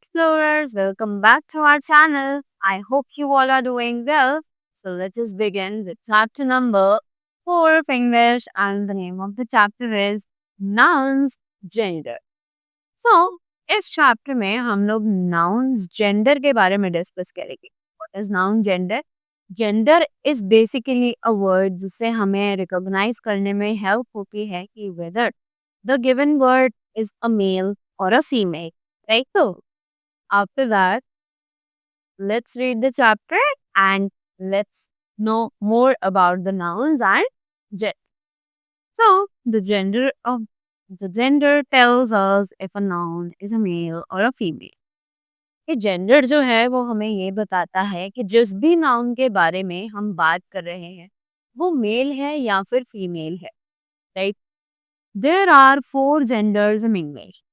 explorers, welcome back to our channel. I hope you all are doing well. So let us begin with chapter number 4 of English, and the name of the chapter is Nouns Gender. So इस chapter में हम लोग nouns gender के बारे में discuss करेंगे. What is noun gender? Gender is basically a word जिससे हमें recognize करने में help होती है कि whether the given word is a male or a female. Right? So after that, let's read the chapter and let's know more about the nouns and gender. So the gender tells us if a noun is a male or a female. ये gender जो है वो हमें ये बताता है कि जिस भी नाउन के बारे में हम बात कर रहे हैं वो मेल है या फिर फीमेल है. Right. There are 4 genders in English.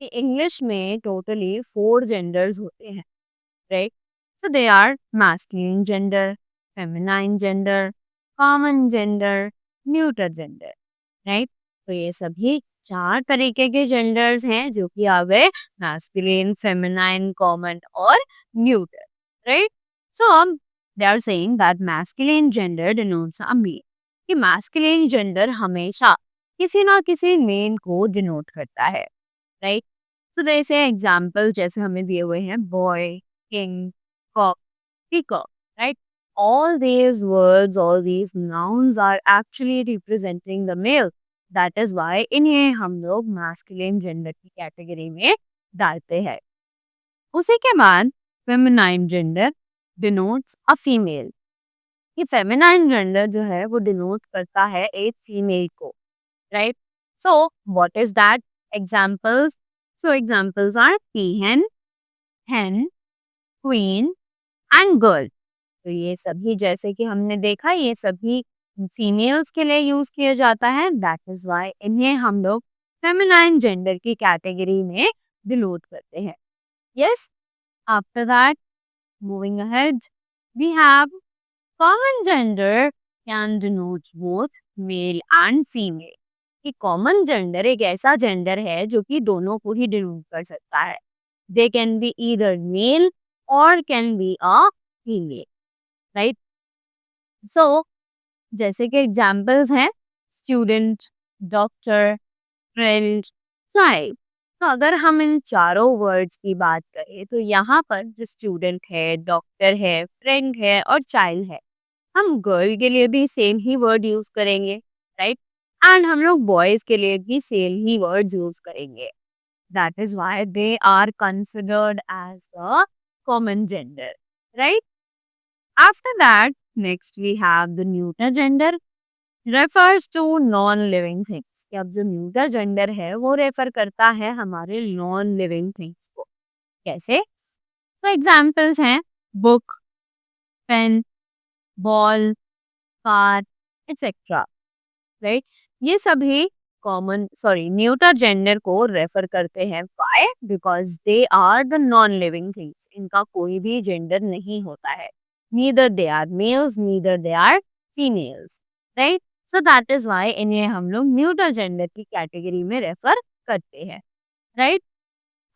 English में टोटली 4 genders होते हैं. Right. So they are masculine gender, feminine gender, common gender, neuter gender. Right? तो ये सभी 4 तरीके के genders हैं जो कि आ गए masculine, feminine, common और neuter. Right? So they are saying that masculine gender denotes a male. कि masculine gender हमेशा किसी ना किसी मेल को डिनोट करता है. राइट. तो जैसे एग्जाम्पल जैसे हमें दिए हुए हैं boy, king, cock, peacock, right? All these words, all these nouns are actually representing the male. That is why इन्हें हम लोग masculine gender की कैटेगरी में डालते हैं. उसी के बाद feminine gender denotes a female. ये feminine gender जो है वो denote करता है एक female को, right? So what is that? Examples. So examples are peahen, hen, queen and girl. तो ये सभी जैसे कि हमने देखा ये सभी फीमेल्स के लिए यूज किया जाता है. दैट इज वाई इन्हें हम लोग फेमिनाइन जेंडर की कैटेगरी में डिनोट करते हैं. Yes. After that moving ahead we have common gender can denote both male and female. कि कॉमन जेंडर एक ऐसा जेंडर है जो कि दोनों को ही डिनोट कर सकता है. They can be either male और can be a female. Right. So जैसे कि एग्जाम्पल्स हैं स्टूडेंट, डॉक्टर, फ्रेंड, चाइल्ड. तो अगर हम इन चारों वर्ड्स की बात करें तो यहाँ पर जो स्टूडेंट है, डॉक्टर है, फ्रेंड है और चाइल्ड है हम गर्ल के लिए भी सेम ही वर्ड यूज करेंगे. राइट. एंड हम लोग बॉयज के लिए भी सेम ही वर्ड यूज करेंगे. That is why they are considered as the common gender. Right. After that, next we have the neuter gender refers to non-living things. कि अब जो neuter gender है वो रेफर करता है हमारे non-living things को. कैसे? तो एग्जाम्पल्स हैं book, pen, ball, car, etcetera. Right. ये सभी न्यूटर जेंडर को रेफर करते हैं. Why? Because they are the non living things. इनका कोई भी जेंडर नहीं होता है. Neither they are males neither they are females. Right. So that is why इन्हें हम लोग न्यूटर जेंडर की कैटेगरी में रेफर करते हैं. Right.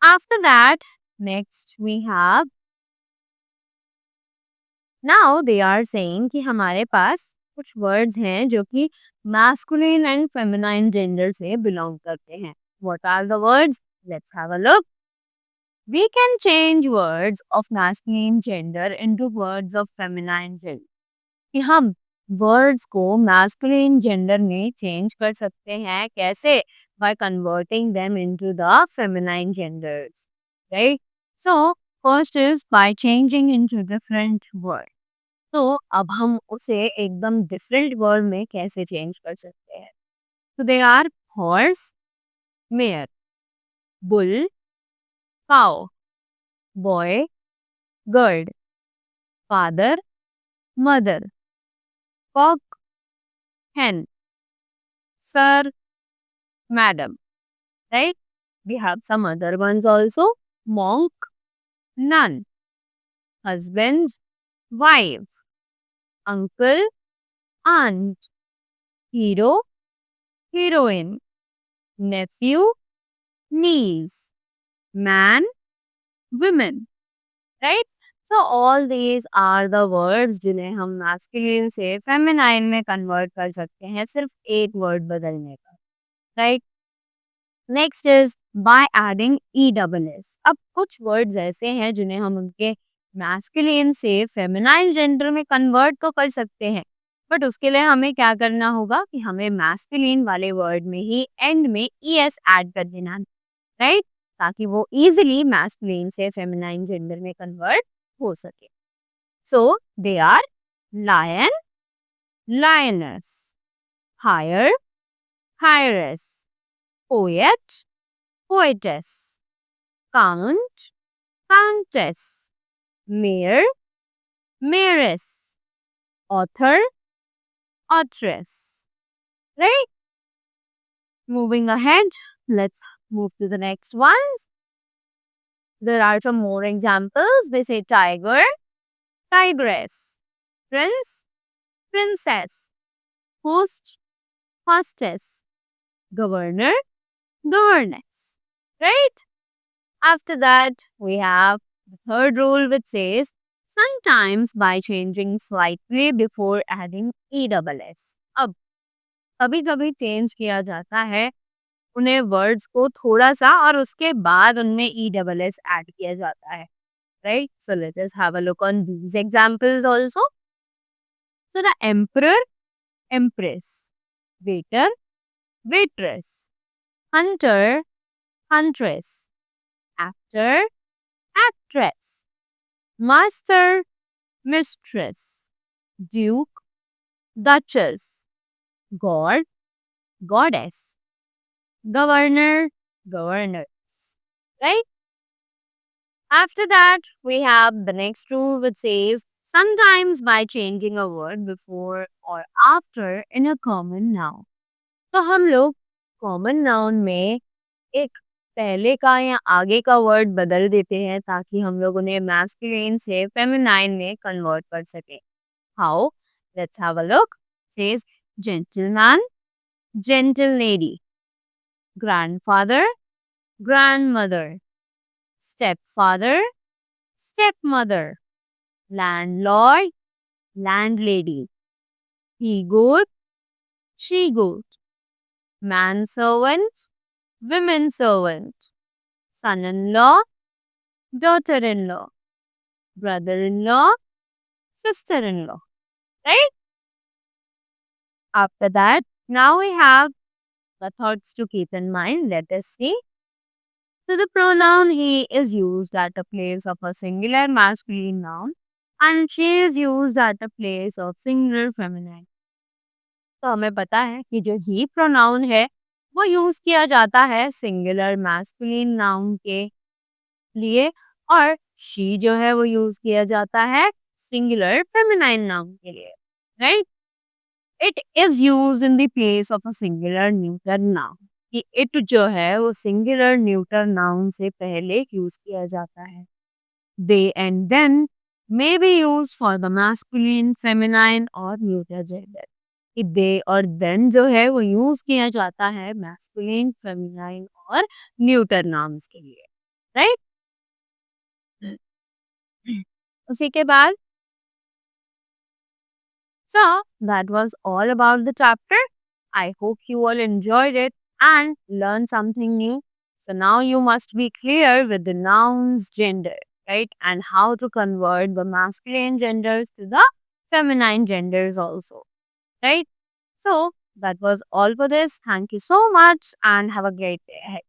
After that next we have now they are saying कि हमारे पास कुछ वर्ड्स हैं जो कि मैस्कुलिन एंड फेमिनाइन जेंडर से बिलोंग करते हैं. What are the words? Let's have a look. We can change words of masculine gender into words of feminine gender. कि हम वर्ड्स को मैस्कुलिन जेंडर में चेंज कर सकते हैं. कैसे? By converting them into the feminine genders. Right. So first is by changing into different word. तो अब हम उसे एकदम डिफरेंट वर्ड में कैसे चेंज कर सकते हैं? तो they are horse, mare, bull, cow, boy, girl, father, mother, cock, hen, sir, madam. Right? We have some other ones also. Monk, nun, husband, wife, uncle, aunt, hero, heroine, nephew, niece, man, women, right? So all these are the words जिन्हें हम masculine से feminine में convert कर सकते हैं सिर्फ एक word बदलने पर, right? Next is by adding E double S. अब कुछ वर्ड्स ऐसे हैं जिन्हें हम उनके मैस्कुलिन से फेमिनाइन जेंडर में कन्वर्ट तो कर सकते हैं, बट उसके लिए हमें क्या करना होगा कि हमें मैस्कुलिन वाले वर्ड में ही एंड में ई एस ऐड कर देना, राइट, ताकि वो इजीली मैस्कुलिन से फेमिनाइन जेंडर में कन्वर्ट हो सके। So they are lion, lioness, heir, heiress, poet, poetess, count, countess, mayor, mayoress, author, authoress. Right? Moving ahead, let's move to the next ones. There are some more examples. They say tiger, tigress, prince, princess, host, hostess, governor, governess. Right? After that, we have the third rule which says sometimes by changing slightly before adding ESS. अब कभी कभी change किया जाता है उन्हें words को थोड़ा सा और उसके बाद उनमें ESS ऐड किया जाता है, right? So let us have a look on these examples also. So the emperor, empress, waiter, waitress, hunter, huntress, actor, actress, master, mistress, duke, duchess, god, goddess, governor, governors. Right? After that, we have the next rule which says sometimes by changing a word before or after in a common noun. तो हम लोग common noun में एक पहले का या आगे का वर्ड बदल देते हैं ताकि हम लोग उन्हें मैस्कुलिन से फेमिनाइन में कन्वर्ट कर सकें। How? Let's have a look. Says gentleman, gentle lady, grandfather, grandmother, stepfather, stepmother, landlord, landlady, he goat, she goat, manservant, women servant, son-in-law, daughter-in-law, brother-in-law, sister-in-law, right? After that, now we have the thoughts to keep in mind. Let us see. So the pronoun he is used at a place of a singular masculine noun and she is used at a place of singular feminine. तो हमें पता है कि जो ही pronoun है वो use किया जाता है सिंगुलर मैस्कुलिन नाउन के लिए और शी जो है वो यूज किया जाता है सिंगुलर फेमिनाइन नाउन के लिए, right? It is used in the place of a singular neuter noun, कि इट जो है वो सिंगुलर न्यूटर नाउन से पहले यूज किया जाता है। They and then may be use for the masculine, feminine और न्यूटर जेंडर। कि दे और देन जो है वो यूज किया जाता है मैस्कुलिन, फेमिनाइन और न्यूटर नाउन्स के लिए, राइट? उसी के बाद so that was all about the chapter. I hope you all enjoyed it and learned something new. So now you must be clear with the nouns gender, right? And how to convert the masculine genders to the feminine genders also, right? So that was all for this. Thank you so much and have a great day ahead.